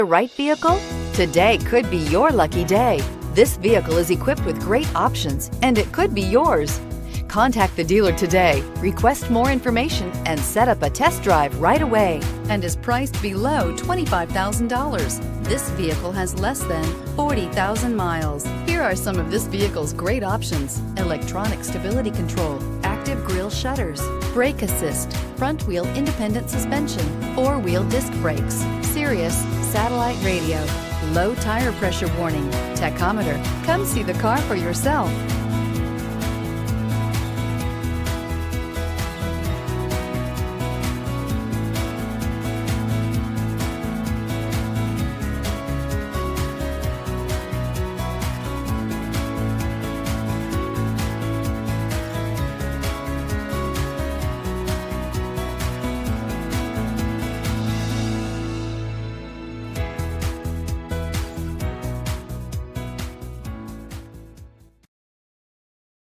The right vehicle? Today could be your lucky day. This vehicle is equipped with great options, and it could be yours. Contact the dealer today, request more information, and set up a test drive right away, and is priced below $25,000. This vehicle has less than 40,000 miles. Here are some of this vehicle's great options: electronic stability control, active grille shutters, brake assist, front wheel independent suspension, four-wheel disc brakes, Sirius satellite radio, low tire pressure warning, tachometer. Come see the car for yourself.